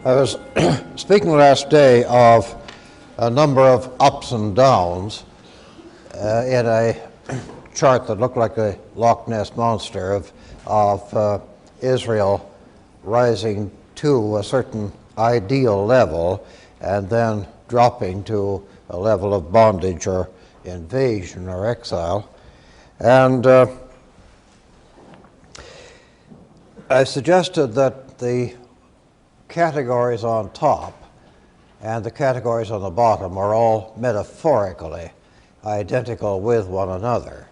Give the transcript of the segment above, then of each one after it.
I was speaking last day of a number of ups and downs in a chart that looked like a Loch Ness monster of Israel rising to a certain ideal level and then dropping to a level of bondage or invasion or exile. And I suggested that the categories on top and the categories on the bottom are all metaphorically identical with one another,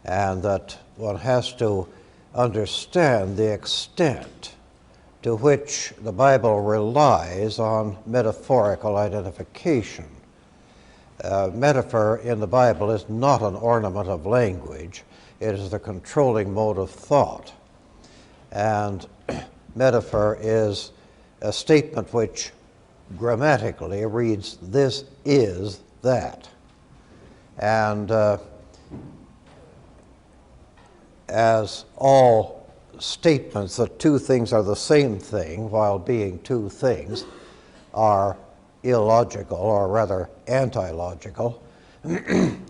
and that one has to understand the extent to which the Bible relies on metaphorical identification. Metaphor in the Bible is not an ornament of language. It is the controlling mode of thought. And metaphor is a statement which grammatically reads, this is that. And as all statements that two things are the same thing while being two things are illogical, or rather anti-logical,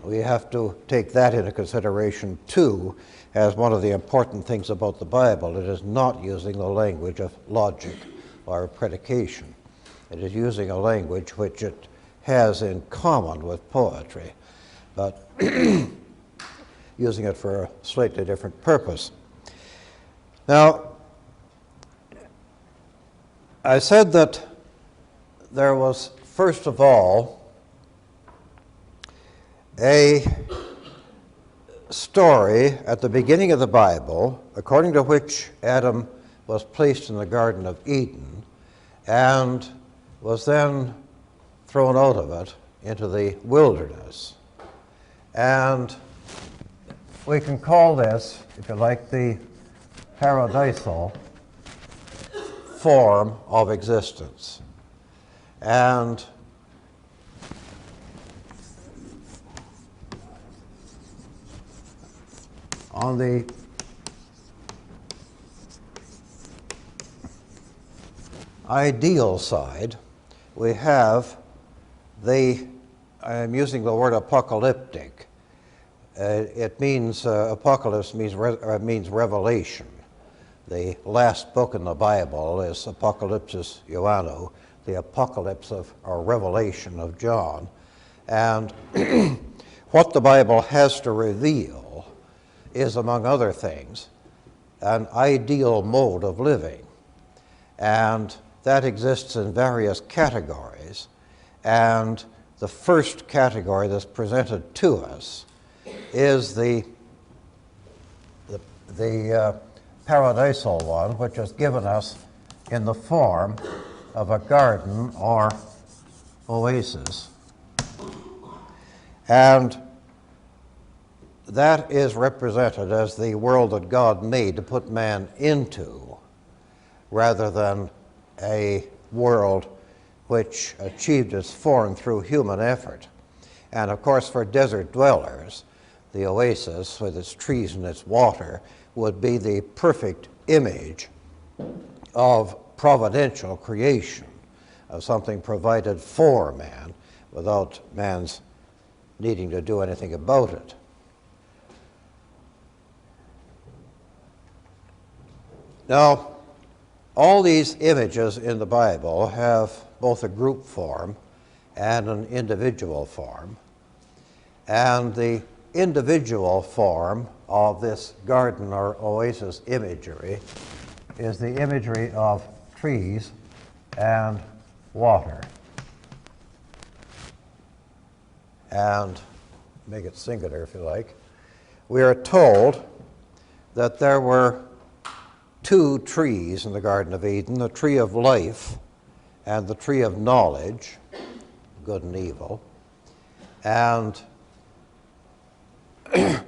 we have to take that into consideration too as one of the important things about the Bible. It is not using the language of logic or predication. It is using a language which it has in common with poetry, but using it for a slightly different purpose. Now, I said that there was, first of all, a story at the beginning of the Bible, according to which Adam was placed in the Garden of Eden and was then thrown out of it into the wilderness. And we can call this, if you like, the paradisal form of existence. And on the ideal side, we have I'm using the word apocalyptic. It means, apocalypse means revelation. The last book in the Bible is Apocalypsis Ioannou, the apocalypse of, or revelation of John. And what the Bible has to reveal is, among other things, an ideal mode of living. And that exists in various categories. And the first category that's presented to us is the paradisal one, which is given us in the form of a garden or oasis. And that is represented as the world that God made to put man into, rather than a world which achieved its form through human effort. And of course, for desert dwellers, the oasis with its trees and its water would be the perfect image of providential creation, of something provided for man without man's needing to do anything about it. Now, all these images in the Bible have both a group form and an individual form. And the individual form of this garden or oasis imagery is the imagery of trees and water. And make it singular if you like. We are told that there were two trees in the Garden of Eden, the tree of life and the tree of knowledge, good and evil. And there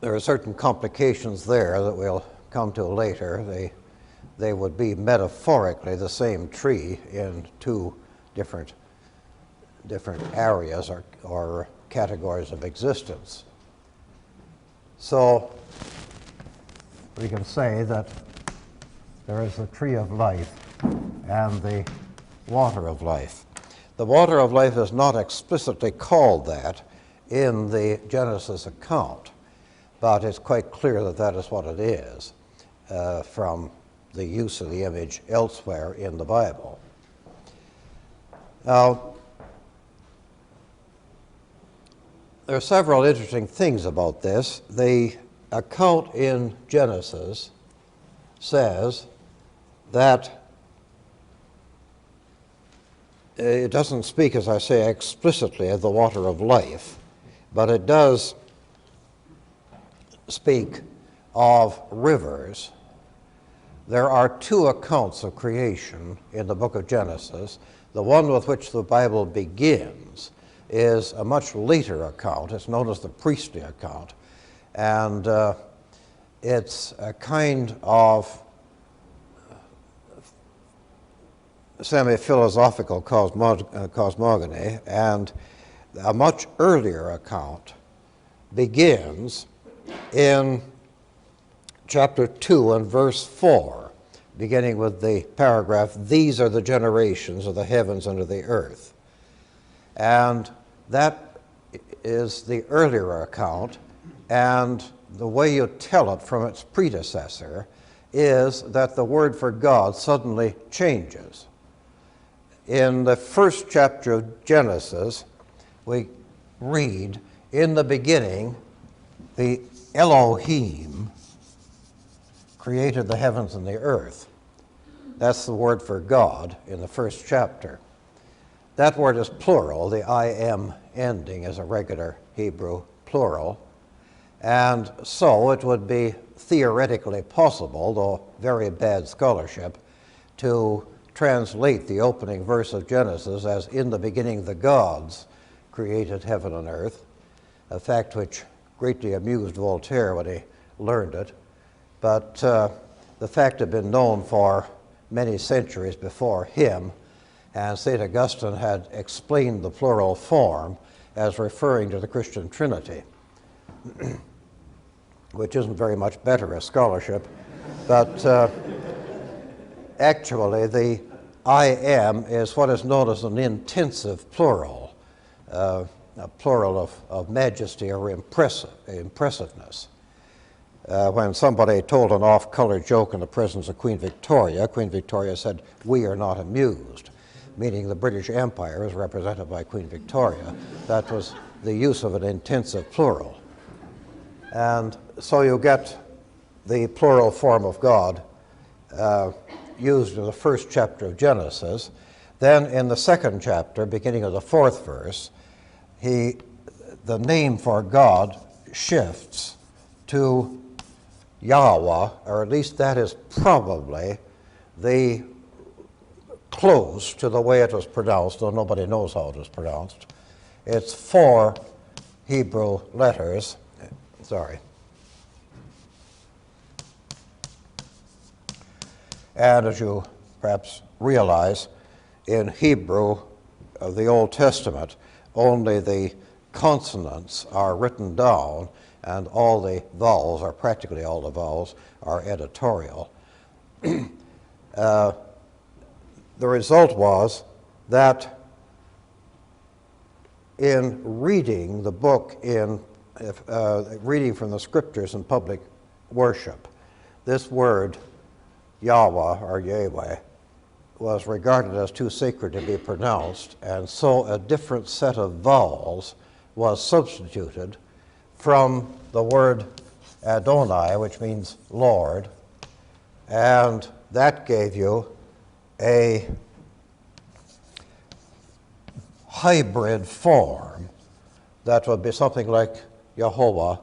are certain complications there that we'll come to later. They would be metaphorically the same tree in two different areas or categories of existence. So we can say that there is the tree of life and the water of life. The water of life is not explicitly called that in the Genesis account, but it's quite clear that that is what it is from the use of the image elsewhere in the Bible. Now, there are several interesting things about this. The account in Genesis says that it doesn't speak, as I say, explicitly of the water of life, but it does speak of rivers. There are two accounts of creation in the book of Genesis. The one with which the Bible begins is a much later account. It's known as the priestly account. And it's a kind of semi-philosophical cosmogony, and a much earlier account begins in chapter 2 and verse 4, beginning with the paragraph, "These are the generations of the heavens and of the earth." And that is the earlier account, and the way you tell it from its predecessor is that the word for God suddenly changes. In the first chapter of Genesis, we read, "In the beginning, the Elohim created the heavens and the earth." That's the word for God in the first chapter. That word is plural. The I-M ending is a regular Hebrew plural. And so it would be theoretically possible, though very bad scholarship, to translate the opening verse of Genesis as, "In the beginning the gods created heaven and earth," a fact which greatly amused Voltaire when he learned it. But the fact had been known for many centuries before him, and St. Augustine had explained the plural form as referring to the Christian Trinity, which isn't very much better as scholarship. But actually, the "I am" is what is known as an intensive plural, a plural of majesty or impressiveness. When somebody told an off-color joke in the presence of Queen Victoria said, "We are not amused," meaning the British Empire is represented by Queen Victoria. That was the use of an intensive plural. And so you get the plural form of God used in the first chapter of Genesis. Then in the second chapter, beginning of the fourth verse, the name for God shifts to Yahweh, or at least that is probably the close to the way it was pronounced, though nobody knows how it was pronounced. It's 4 Hebrew letters. And as you perhaps realize, in Hebrew of the Old Testament, only the consonants are written down, and all the vowels, or practically all the vowels, are editorial. The result was that in reading the book, reading from the scriptures in public worship, this word Yahweh or Yahweh was regarded as too sacred to be pronounced, and so a different set of vowels was substituted from the word Adonai, which means Lord, and that gave you a hybrid form that would be something like Jehovah,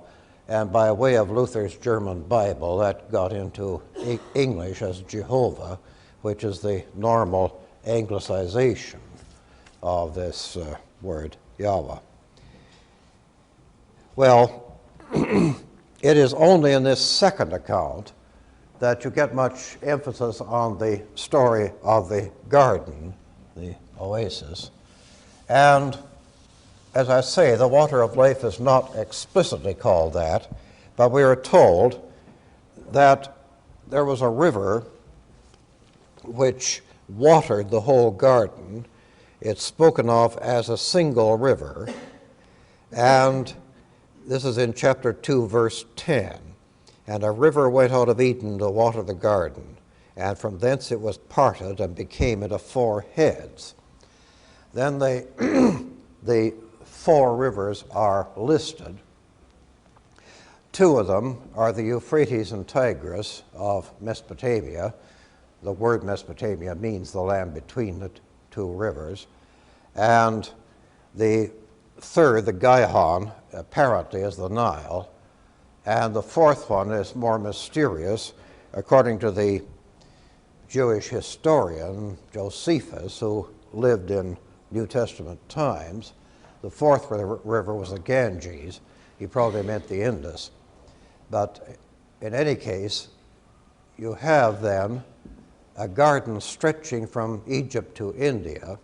and by way of Luther's German Bible, that got into English as Jehovah, which is the normal anglicization of this word Yahweh. Well, it is only in this second account that you get much emphasis on the story of the garden, the oasis. And as I say, the water of life is not explicitly called that, but we are told that there was a river which watered the whole garden. It's spoken of as a single river, and this is in chapter 2, verse 10. And a river went out of Eden to water the garden, and from thence it was parted and became into 4 heads. Then the 4 rivers are listed. 2 of them are the Euphrates and Tigris of Mesopotamia. The word Mesopotamia means the land between the 2 rivers. And the 3rd, the Gihon, apparently is the Nile. And the 4th one is more mysterious, according to the Jewish historian Josephus, who lived in New Testament times. The 4th river was the Ganges. He probably meant the Indus. But in any case, you have then a garden stretching from Egypt to India,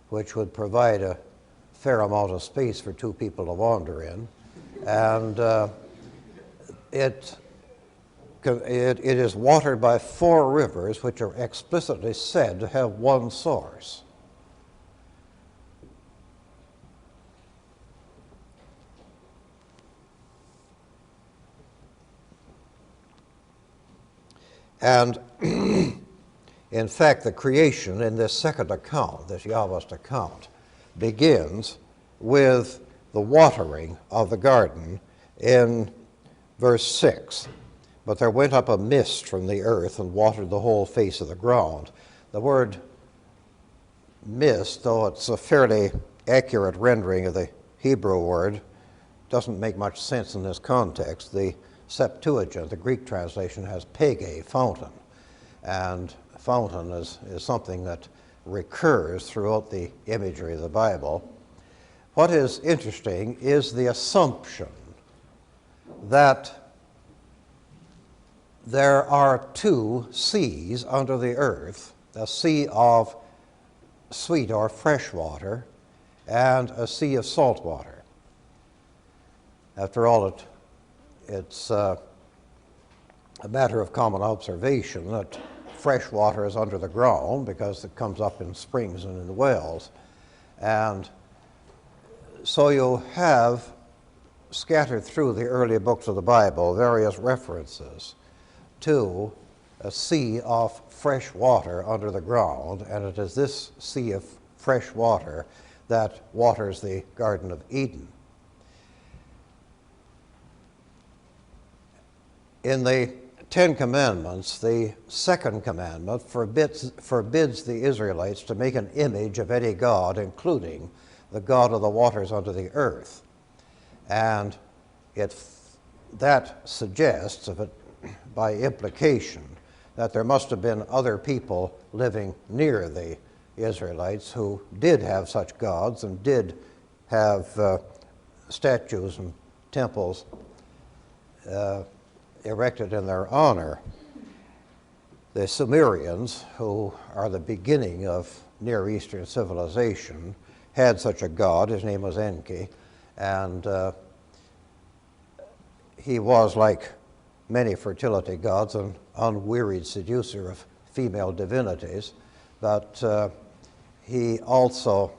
which would provide a fair amount of space for 2 people to wander in. And it is watered by 4 rivers, which are explicitly said to have one source. And in fact, the creation in this second account, this Yahwist account, begins with the watering of the garden in verse 6. But there went up a mist from the earth and watered the whole face of the ground. The word mist, though it's a fairly accurate rendering of the Hebrew word, doesn't make much sense in this context. The Septuagint, the Greek translation, has pege, fountain. And fountain is something that recurs throughout the imagery of the Bible. What is interesting is the assumption that there are 2 seas under the earth, a sea of sweet or fresh water and a sea of salt water. After all, it's a matter of common observation that fresh water is under the ground because it comes up in springs and in wells. And so you have scattered through the early books of the Bible various references to a sea of fresh water under the ground, and it is this sea of fresh water that waters the Garden of Eden. In the 10 Commandments, the 2nd commandment forbids the Israelites to make an image of any god, including the God of the waters under the earth. And that suggests, by implication, that there must have been other people living near the Israelites who did have such gods and did have statues and temples erected in their honor. The Sumerians, who are the beginning of Near Eastern civilization, had such a god. His name was Enki, and he was, like many fertility gods, an unwearied seducer of female divinities, but he also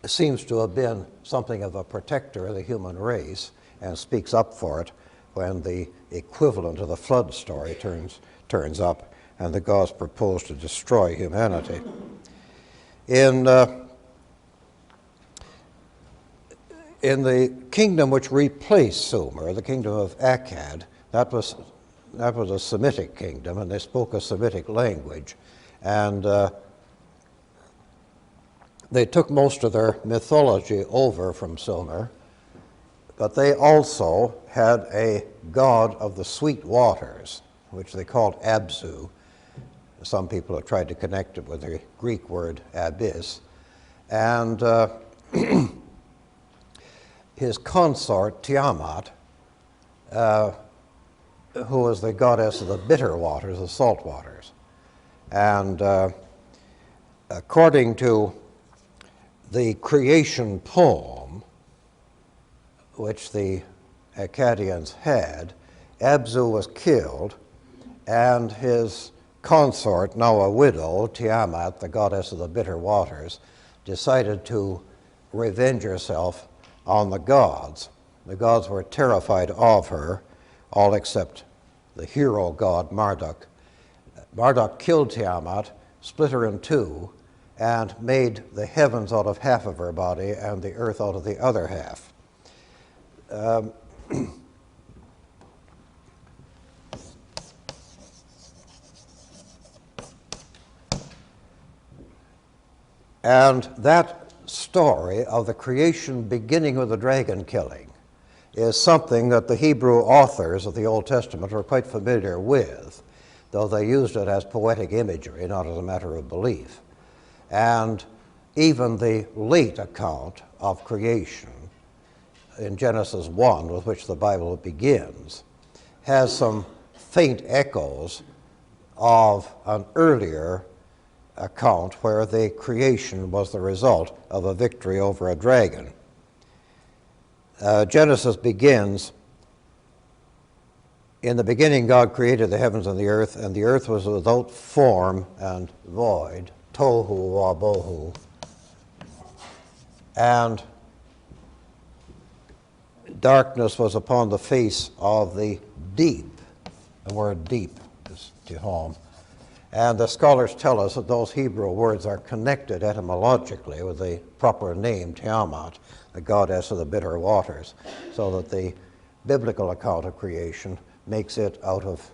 seems to have been something of a protector of the human race and speaks up for it when the equivalent of the flood story turns up and the gods propose to destroy humanity. In the kingdom which replaced Sumer, the kingdom of Akkad, that was a Semitic kingdom, and they spoke a Semitic language. And they took most of their mythology over from Sumer, but they also had a god of the sweet waters, which they called Abzu. Some people have tried to connect it with the Greek word abyss. And his consort, Tiamat, who was the goddess of the bitter waters, the salt waters. And according to the creation poem, which the Akkadians had, Abzu was killed, and his consort, now a widow, Tiamat, the goddess of the bitter waters, decided to revenge herself on the gods. The gods were terrified of her, all except the hero god Marduk. Marduk killed Tiamat, split her in two, and made the heavens out of half of her body and the earth out of the other half. And that story of the creation beginning with the dragon killing is something that the Hebrew authors of the Old Testament were quite familiar with, though they used it as poetic imagery, not as a matter of belief. And even the late account of creation in Genesis 1, with which the Bible begins, has some faint echoes of an earlier account where the creation was the result of a victory over a dragon. Genesis begins, "In the beginning God created the heavens and the earth was without form and void, tohu wabohu, and darkness was upon the face of the deep." The word deep is tehom. And the scholars tell us that those Hebrew words are connected etymologically with the proper name Tiamat, the goddess of the bitter waters, so that the biblical account of creation makes it out of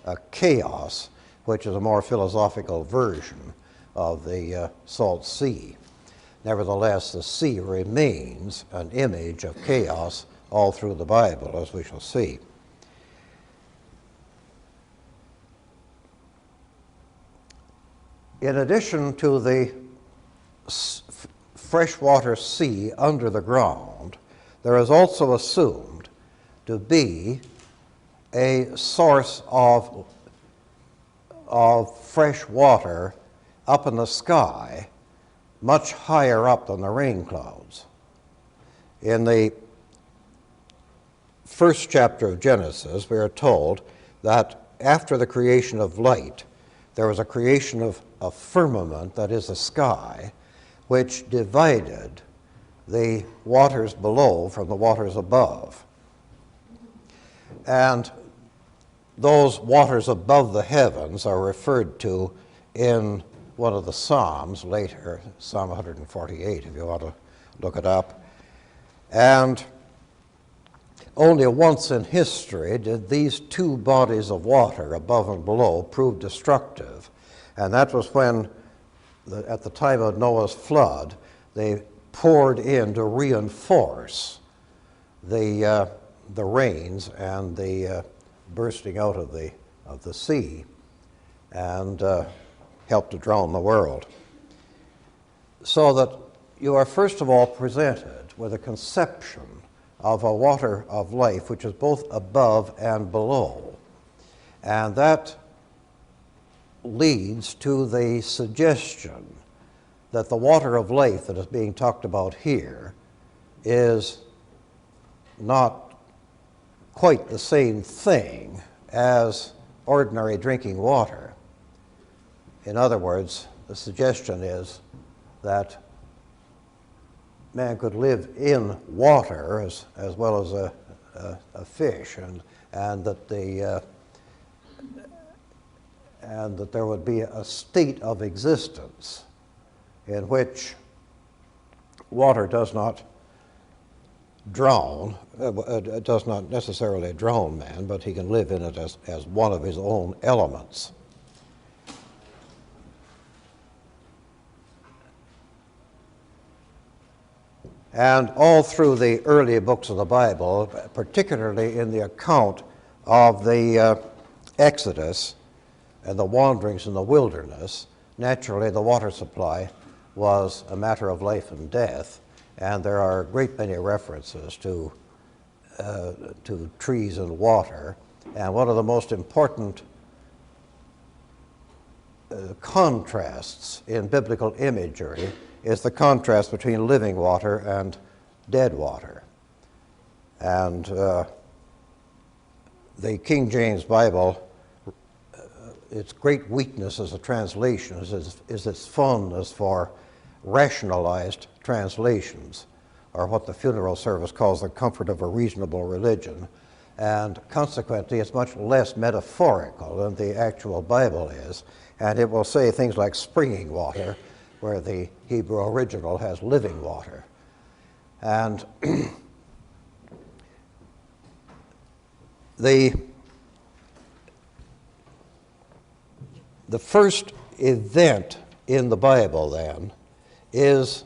a chaos, which is a more philosophical version of the salt sea. Nevertheless, the sea remains an image of chaos all through the Bible, as we shall see. In addition to the freshwater sea under the ground, there is also assumed to be a source of fresh water up in the sky, much higher up than the rain clouds. In the first chapter of Genesis, we are told that after the creation of light, there was a creation of a firmament, that is the sky, which divided the waters below from the waters above. And those waters above the heavens are referred to in one of the Psalms later, Psalm 148, if you want to look it up. And only once in history did these two bodies of water, above and below, prove destructive. And that was when, at the time of Noah's flood, they poured in to reinforce the rains and the bursting out of the sea, and helped to drown the world. So that you are first of all presented with a conception of a water of life which is both above and below. And that leads to the suggestion that the water of life that is being talked about here is not quite the same thing as ordinary drinking water. In other words, the suggestion is that man could live in water as well as a fish, and that there would be a state of existence in which water does not drown, it does not necessarily drown man, but he can live in it as one of his own elements. And all through the early books of the Bible, particularly in the account of the Exodus and the wanderings in the wilderness, naturally the water supply was a matter of life and death, and there are a great many references to trees and water. And one of the most important contrasts in biblical imagery is the contrast between living water and dead water. And the King James Bible its great weakness as a translation is its fondness for rationalized translations, or what the funeral service calls the comfort of a reasonable religion. And consequently, it's much less metaphorical than the actual Bible is. And it will say things like springing water, where the Hebrew original has living water. And the first event in the Bible, then, is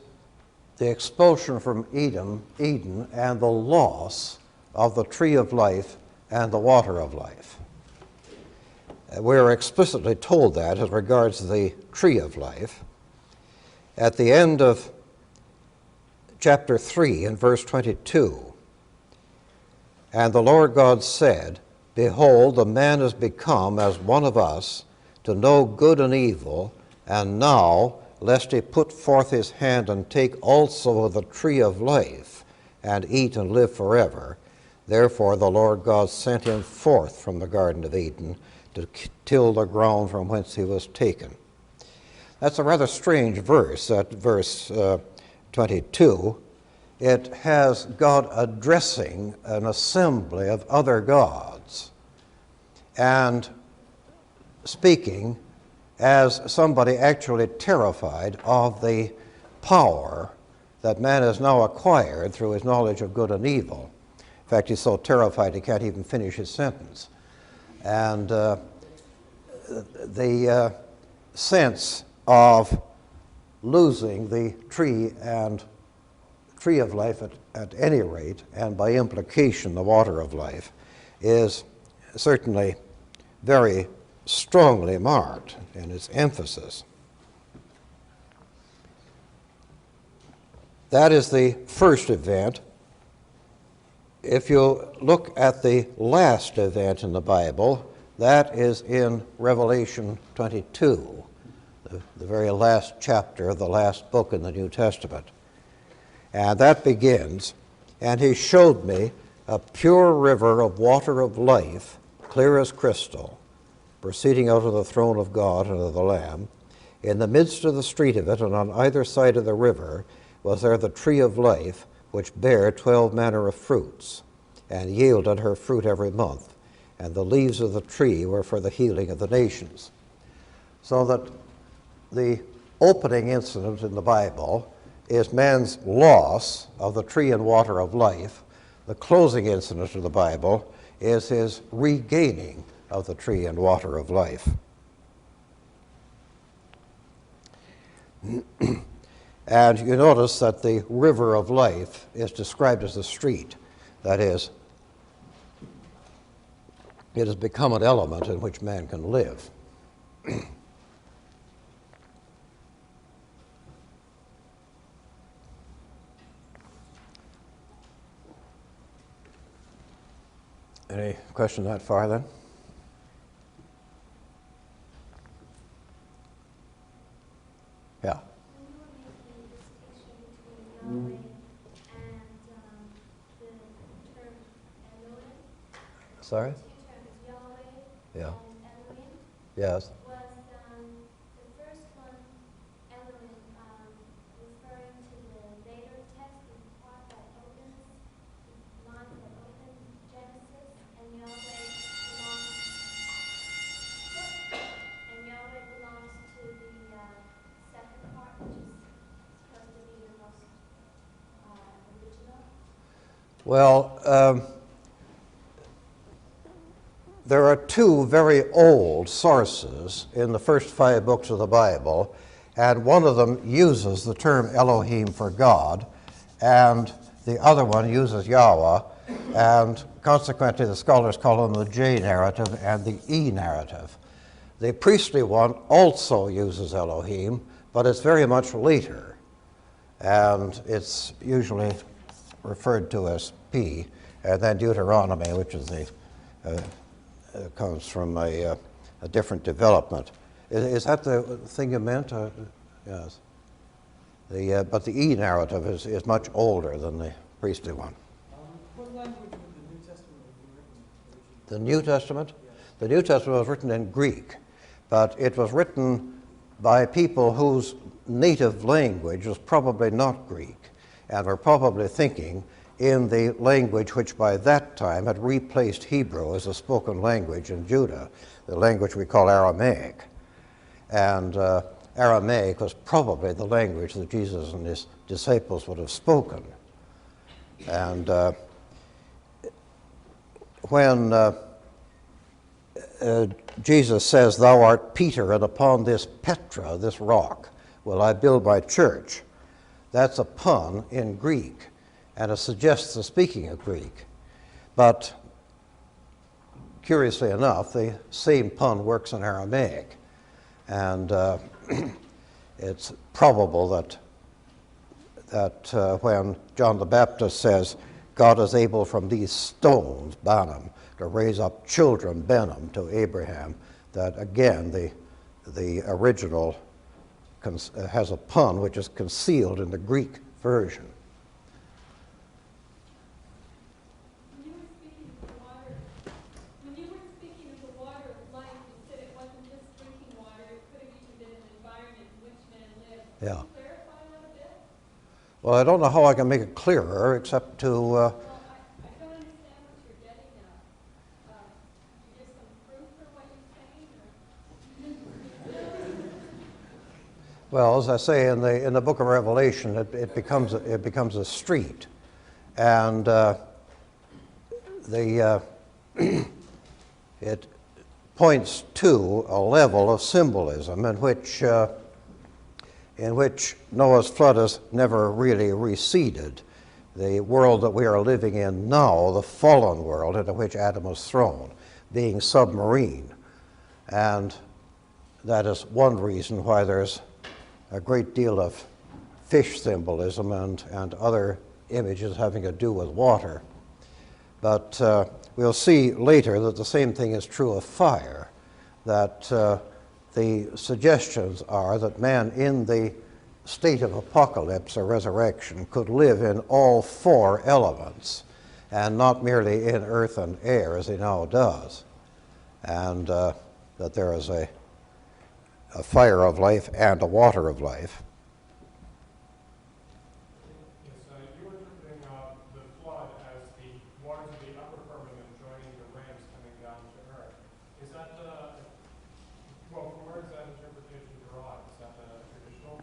the expulsion from Eden and the loss of the tree of life and the water of life. We're explicitly told that as regards the tree of life. At the end of chapter 3 in verse 22, "And the Lord God said, Behold, the man is become as one of us, to know good and evil, and now, lest he put forth his hand and take also of the tree of life, and eat and live forever. Therefore the Lord God sent him forth from the Garden of Eden to till the ground from whence he was taken." That's a rather strange verse, at verse 22. It has God addressing an assembly of other gods and speaking as somebody actually terrified of the power that man has now acquired through his knowledge of good and evil. In fact, he's so terrified he can't even finish his sentence. And the sense of losing the tree of life at any rate, and by implication the water of life, is certainly very strongly marked in its emphasis. That is the first event. If you look at the last event in the Bible, that is in Revelation 22, the very last chapter of the last book in the New Testament. And that begins, "And he showed me a pure river of water of life, clear as crystal, proceeding out of the throne of God and of the Lamb. In the midst of the street of it, and on either side of the river, was there the tree of life, which bare 12 manner of fruits, and yielded her fruit every month. And the leaves of the tree were for the healing of the nations." So that the opening incident in the Bible is man's loss of the tree and water of life. The closing incident of the Bible is his regaining of the tree and water of life. And you notice that the river of life is described as a street. That is, it has become an element in which man can live. Any question that far then? Yeah. Sorry? Yeah. Yes. Was the first one Elohim referring to the later text, the part that opens, the line that opens Genesis, and Yahweh belongs to the second part, which is supposed to be the most original? Well, there are two very old sources in the first 5 books of the Bible, and one of them uses the term Elohim for God, and the other one uses Yahweh, and consequently the scholars call them the J narrative and the E narrative. The priestly one also uses Elohim, but it's very much later, and it's usually referred to as P, and then Deuteronomy, which is the comes from a different development. Is that the thing you meant? Yes. But the E narrative is much older than the priestly one. What language would the New Testament be written in? The New Testament? The New Testament was written in Greek, but it was written by people whose native language was probably not Greek, and were probably thinking in the language which by that time had replaced Hebrew as a spoken language in Judah, the language we call Aramaic. And Aramaic was probably the language that Jesus and his disciples would have spoken. And when Jesus says, "Thou art Peter, and upon this Petra, this rock, will I build my church," that's a pun in Greek, and it suggests the speaking of Greek. But curiously enough, the same pun works in Aramaic, and it's probable that when John the Baptist says, "God is able from these stones, Banam, to raise up children, Benham, to Abraham," that again the original has a pun which is concealed in the Greek version. When you were speaking of the water of life, you said it wasn't just drinking water, it could have even been an environment in which man lived. Yeah. Can you clarify that a bit? Well, I don't know how I can make it clearer except to Well, I don't understand what you're getting at. Can you give some proof for what you're saying? well, as I say in the book of Revelation, it becomes a street, and it points to a level of symbolism in which Noah's flood has never really receded. The world that we are living in now, the fallen world into which Adam was thrown, being submarine. And that is one reason why there's a great deal of fish symbolism and other images having to do with water. But we'll see later that the same thing is true of fire, that the suggestions are that man in the state of apocalypse or resurrection could live in all four elements and not merely in earth and air as he now does, and that there is a fire of life and a water of life. Yes, you were interpreting the flood as the waters of the upper firmament joining the rains coming down to earth. Is that, well, from where is that interpretation derived? Is that traditional?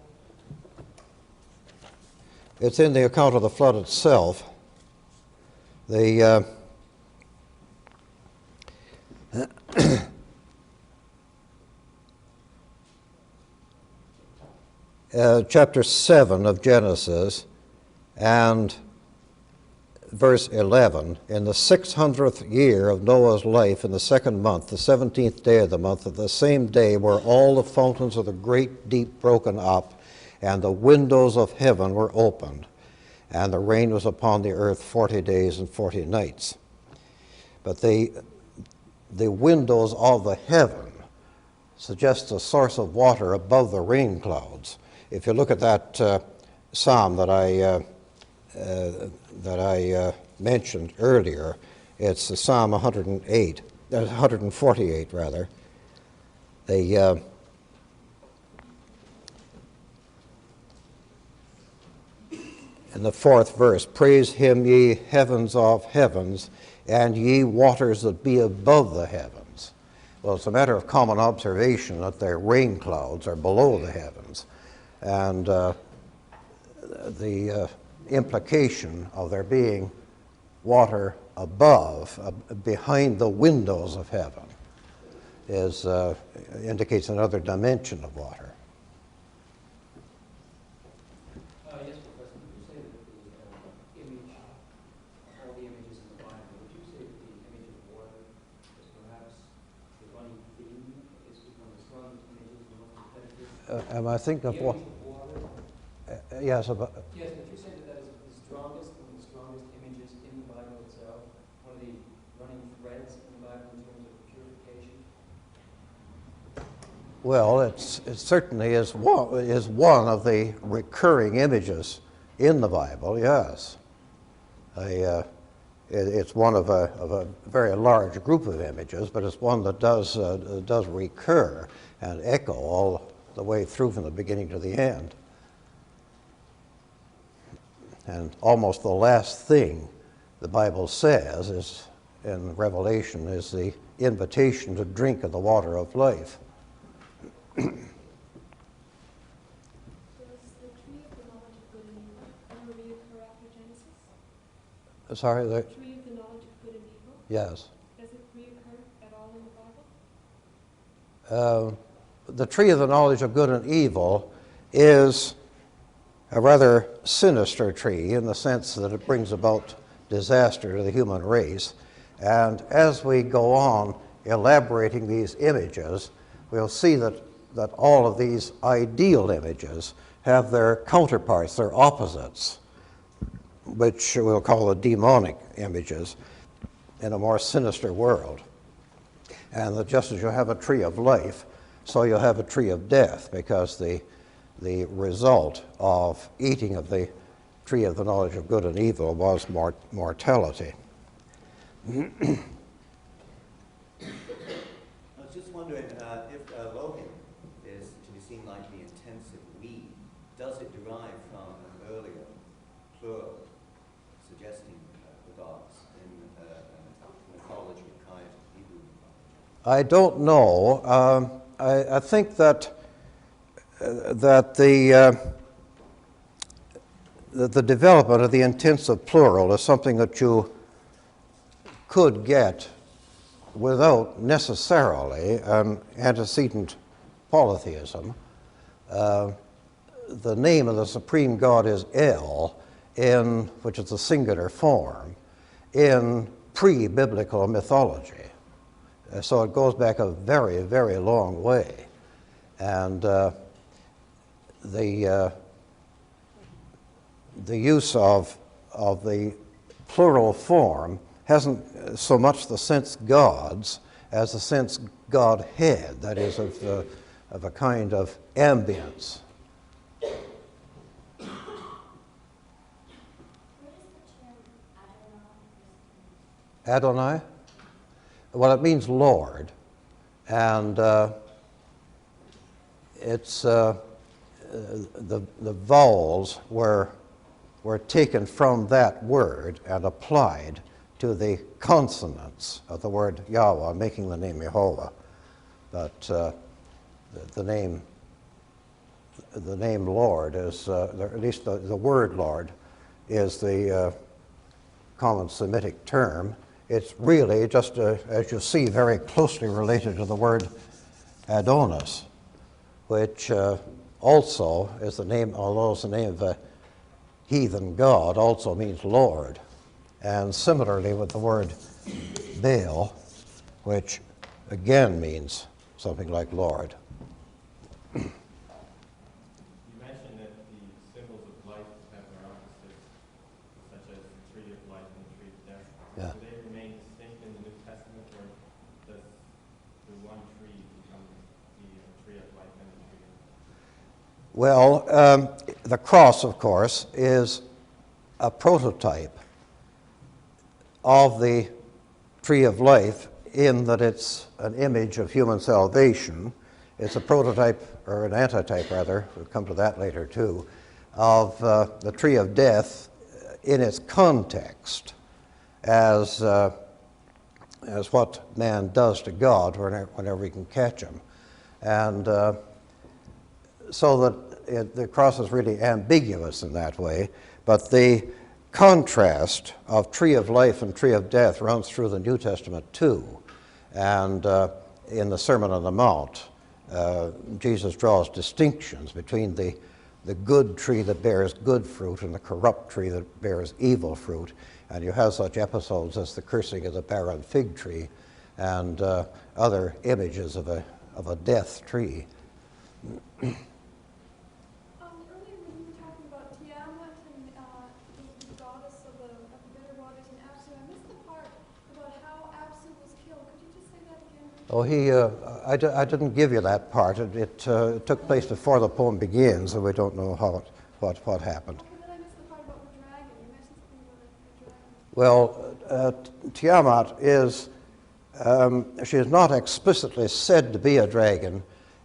It's in the account of the flood itself. The chapter 7 of Genesis and verse 11, "In the 600th year of Noah's life, in the second month, the 17th day of the month, at the same day were all the fountains of the great deep broken up, and the windows of heaven were opened, and the rain was upon the earth 40 days and 40 nights." But the windows of the heaven suggests a source of water above the rain clouds. If you look at that psalm that I mentioned earlier, it's the Psalm 148 rather. In the fourth verse, "Praise him, ye heavens of heavens, and ye waters that be above the heavens." Well, it's a matter of common observation that the rain clouds are below the heavens, and the implication of there being water above, behind the windows of heaven, indicates another dimension of water. Yes, Professor, would you say that the image, all the images in the Bible, would you say that the image of water is perhaps the running theme, is one of the strongest images, the most repetitive? Am I thinking of The what? image of water? Yes, Yes, would you say that that is the strongest, one of the strongest images in the Bible itself? One of the running threads in the Bible in terms of purification? well, it certainly is one of the recurring images in the Bible, yes. It's one of a very large group of images, but it's one that does recur. and echo all the way through from the beginning to the end. And almost the last thing the Bible says is, in Revelation, is the invitation to drink of the water of life. Does the tree of the knowledge of good and evil ever reoccur after Genesis? Sorry, The tree of the knowledge of good and evil? yes. Does it reoccur at all in the Bible? The tree of the knowledge of good and evil is a rather sinister tree in the sense that it brings about disaster to the human race. And as we go on elaborating these images, we'll see that all of these ideal images have their counterparts, their opposites, which we'll call the demonic images in a more sinister world. And that just as you have a tree of life, so you'll have a tree of death, because the result of eating of the tree of the knowledge of good and evil was mortality. I was just wondering if Elohim is to be seen like the intensive we, does it derive from an earlier plural suggesting the gods in mythology, kind of Hebrew mythology? I don't know. I think that the development of the intensive plural is something that you could get without necessarily an antecedent polytheism. The name of the supreme God is El, which is a singular form, in pre-biblical mythology. So it goes back a very, very long way. And the use of the plural form hasn't so much the sense gods as the sense Godhead, that is, of a kind of ambience. What is the term Adonai? Adonai? Well, it means Lord, and it's the vowels were taken from that word and applied to the consonants of the word Yahweh, making the name Jehovah. But the name Lord is, at least the word Lord, is the common Semitic term. It's really just, as you see, very closely related to the word Adonis, which also is the name, although it's the name of a heathen god, also means Lord. And similarly with the word Baal, which again means something like Lord. You mentioned that the symbols of life have their opposites, such as the tree of life and the tree of death. Yeah. Do they remain distinct in the New Testament, or does the one tree become the tree of life and the tree of Well, the cross, of course, is a prototype of the tree of life in that it's an image of human salvation. It's a prototype, or an antitype rather, we'll come to that later too, of the tree of death in its context as what man does to God whenever he can catch him. And so that the cross is really ambiguous in that way, but the contrast of tree of life and tree of death runs through the New Testament too. And in the Sermon on the Mount, Jesus draws distinctions between the good tree that bears good fruit and the corrupt tree that bears evil fruit. And you have such episodes as the cursing of the barren fig tree and other images of a death tree. Earlier when you were talking about Tiamat and the goddess of the bitter waters and Apsu, I missed the part about how Apsu was killed. Could you just say that again? Oh, I didn't give you that part. It took place before the poem begins, and we don't know what happened. Okay, then I missed the part about the dragon. You mentioned something about a dragon. Well, Tiamat is, she is not explicitly said to be a dragon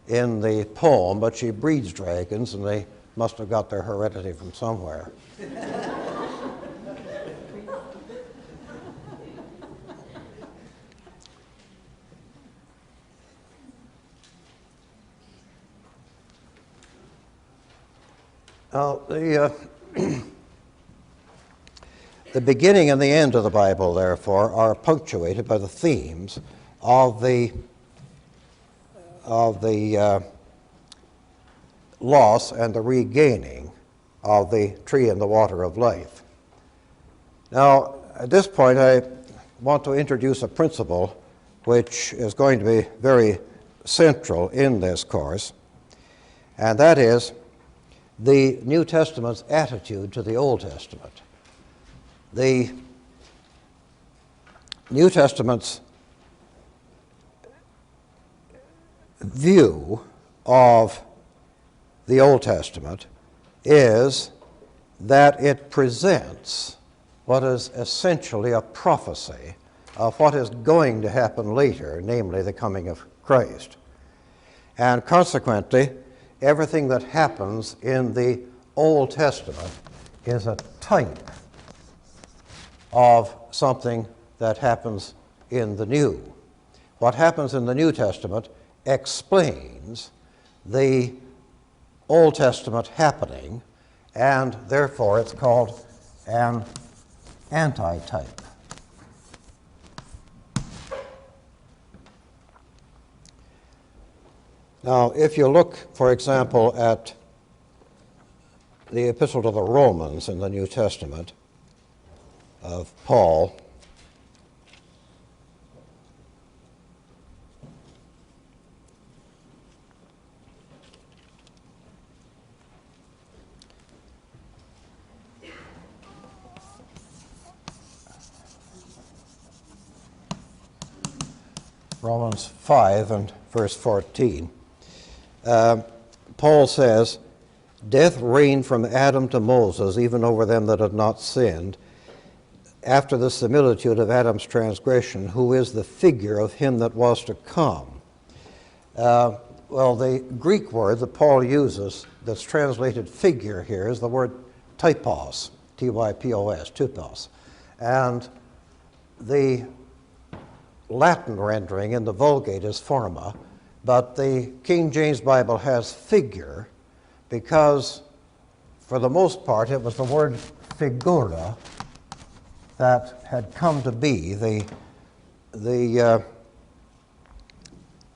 in the poem, but she breeds dragons, and they must have got their heredity from somewhere. Now, the beginning and the end of the Bible, therefore, are punctuated by the themes of the loss and the regaining of the tree and the water of life. Now, at this point, I want to introduce a principle which is going to be very central in this course, and that is the New Testament's attitude to the Old Testament. The New Testament's view of the Old Testament is that it presents what is essentially a prophecy of what is going to happen later, namely the coming of Christ. And consequently, everything that happens in the Old Testament is a type of something that happens in the New. What happens in the New Testament explains the Old Testament happening, and therefore it's called an antitype. Now, if you look, for example, at the Epistle to the Romans in the New Testament of Paul, Romans 5 and verse 14, Paul says, "Death reigned from Adam to Moses, even over them that had not sinned, after the similitude of Adam's transgression, who is the figure of him that was to come." Well, the Greek word that Paul uses that's translated figure here is the word typos, T-Y-P-O-S, typos. And the Latin rendering in the Vulgate is forma, but the King James Bible has figure because, for the most part, it was the word figura that had come to be the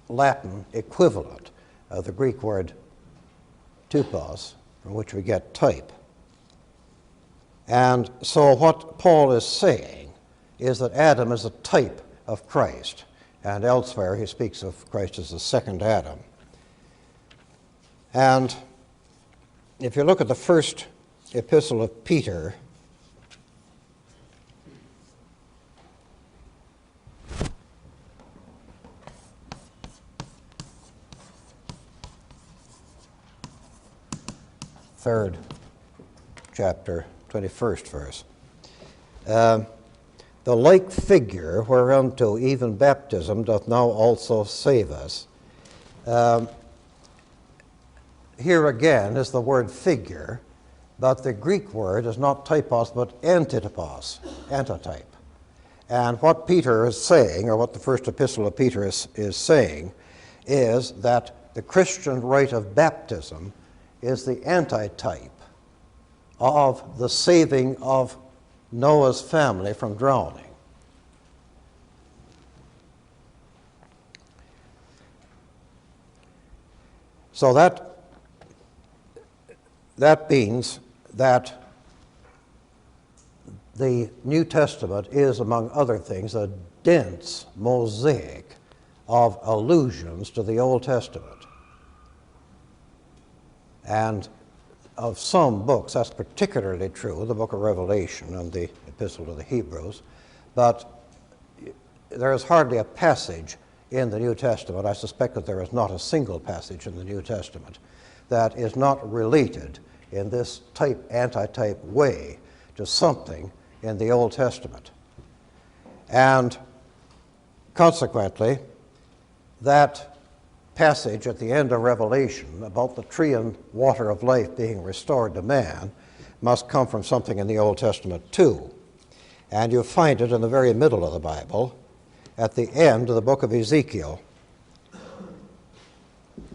Latin equivalent of the Greek word typos, from which we get type. And so what Paul is saying is that Adam is a type of Christ, and elsewhere he speaks of Christ as the second Adam. And if you look at the first epistle of Peter, third chapter, 21st verse, "The like figure whereunto even baptism doth now also save us." Here again is the word figure, but the Greek word is not typos but antitypos, antitype. And what Peter is saying, or what the first epistle of Peter is saying, is that the Christian rite of baptism is the antitype of the saving of Noah's family from drowning. So that means that the New Testament is, among other things, a dense mosaic of allusions to the Old Testament. And of some books, that's particularly true, the book of Revelation and the Epistle to the Hebrews, but there is hardly a passage in the New Testament, I suspect that there is not a single passage in the New Testament, that is not related in this antitype way to something in the Old Testament. And consequently, that passage at the end of Revelation about the tree and water of life being restored to man must come from something in the Old Testament too. And you find it in the very middle of the Bible, at the end of the book of Ezekiel.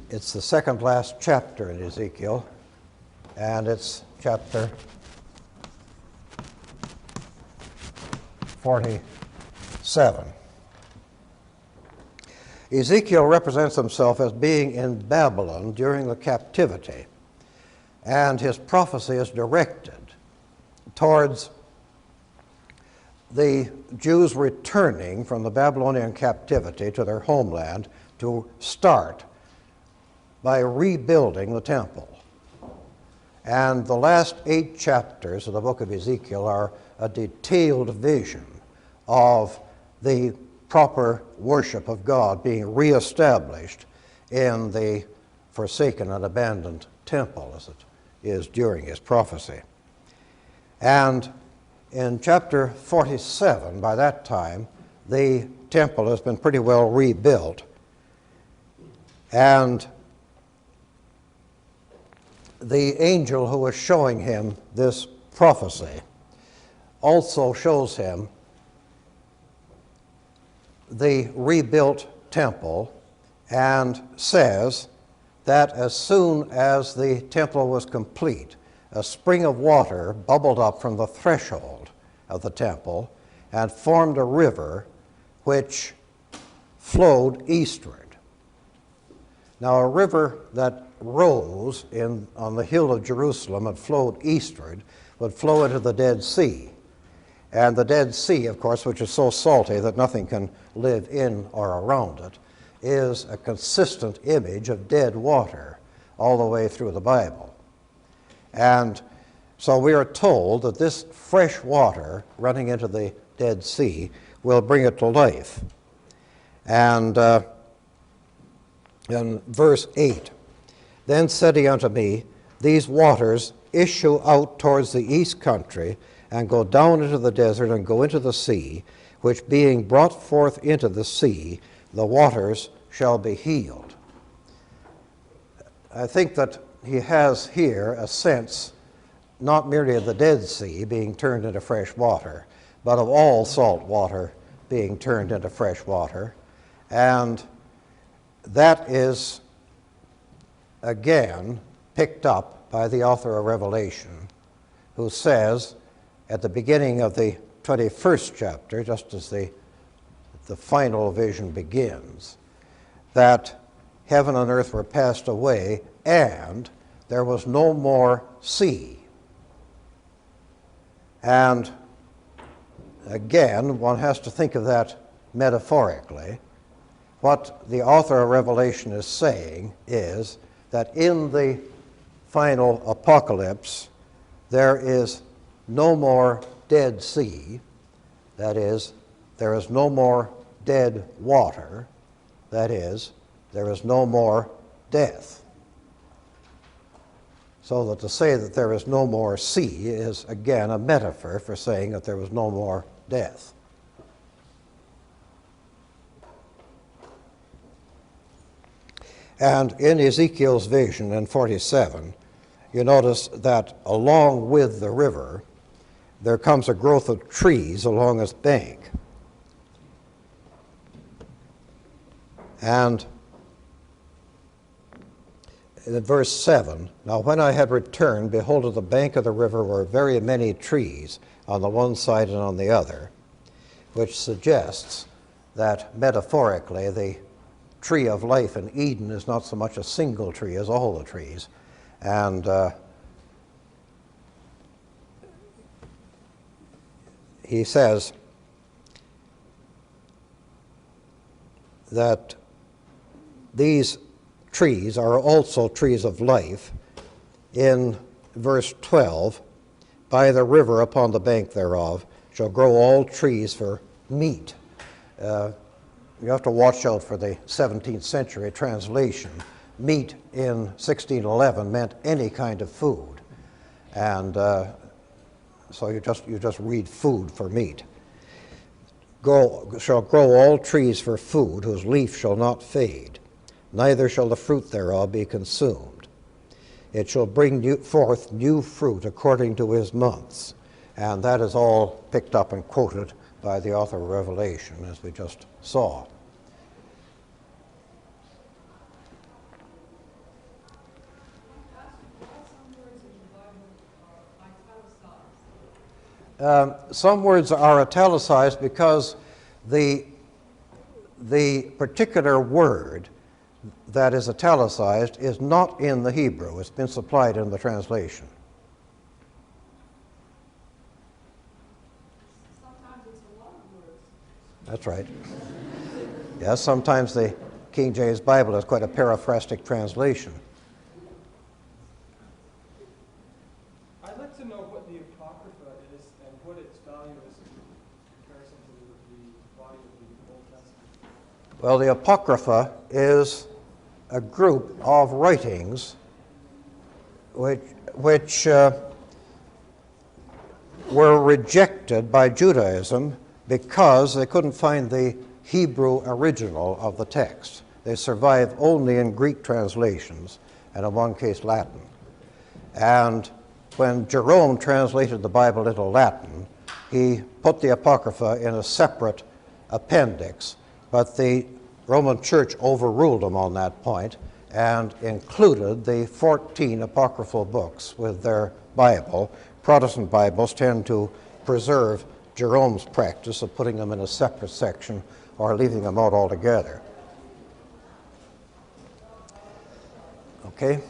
It's the second last chapter in Ezekiel, and it's chapter 47. Ezekiel represents himself as being in Babylon during the captivity, and his prophecy is directed towards the Jews returning from the Babylonian captivity to their homeland to start by rebuilding the temple. And the last 8 chapters of the book of Ezekiel are a detailed vision of the proper worship of God being reestablished in the forsaken and abandoned temple, as it is during his prophecy. And in chapter 47, by that time, the temple has been pretty well rebuilt. And the angel who was showing him this prophecy also shows him the rebuilt temple and says that as soon as the temple was complete, a spring of water bubbled up from the threshold of the temple and formed a river which flowed eastward. Now, a river that rose on the hill of Jerusalem and flowed eastward would flow into the Dead Sea. And the Dead Sea, of course, which is so salty that nothing can live in or around it, is a consistent image of dead water all the way through the Bible. And so we are told that this fresh water running into the Dead Sea will bring it to life. And in verse 8, "Then said he unto me, These waters issue out towards the east country, and go down into the desert, and go into the sea, which being brought forth into the sea, the waters shall be healed." I think that he has here a sense not merely of the Dead Sea being turned into fresh water, but of all salt water being turned into fresh water. And that is again picked up by the author of Revelation, who says at the beginning of the 21st chapter, just as the final vision begins, that heaven and earth were passed away and there was no more sea. And again, one has to think of that metaphorically. What the author of Revelation is saying is that in the final apocalypse, there is no more Dead Sea, that is, there is no more dead water, that is, there is no more death. So that to say that there is no more sea is, again, a metaphor for saying that there was no more death. And in Ezekiel's vision in 47, you notice that along with the river, there comes a growth of trees along its bank. And in verse 7, "Now when I had returned, behold, at the bank of the river were very many trees on the one side and on the other," which suggests that metaphorically the tree of life in Eden is not so much a single tree as all the trees. And he says that these trees are also trees of life. In verse 12, "By the river upon the bank thereof shall grow all trees for meat." You have to watch out for the 17th century translation. Meat in 1611 meant any kind of food. And so you just read food for meat. "Shall grow all trees for food, whose leaf shall not fade. neither shall the fruit thereof be consumed. It shall bring forth new fruit according to his months. And that is all picked up and quoted by the author of Revelation, as we just saw. Some words are italicized because the particular word that is italicized is not in the Hebrew. It's been supplied in the translation. Sometimes it's a lot of words. That's right. Yes, sometimes the King James Bible is quite a paraphrastic translation. I'd like to know what the Apocrypha is and what its value is in comparison to the body of the Old Testament. Well, the Apocrypha is a group of writings which were rejected by Judaism because they couldn't find the Hebrew original of the text. They survive only in Greek translations, and in one case Latin. And when Jerome translated the Bible into Latin, he put the Apocrypha in a separate appendix, but the Roman Church overruled him on that point and included the 14 apocryphal books with their Bible. Protestant Bibles tend to preserve Jerome's practice of putting them in a separate section or leaving them out altogether. Okay?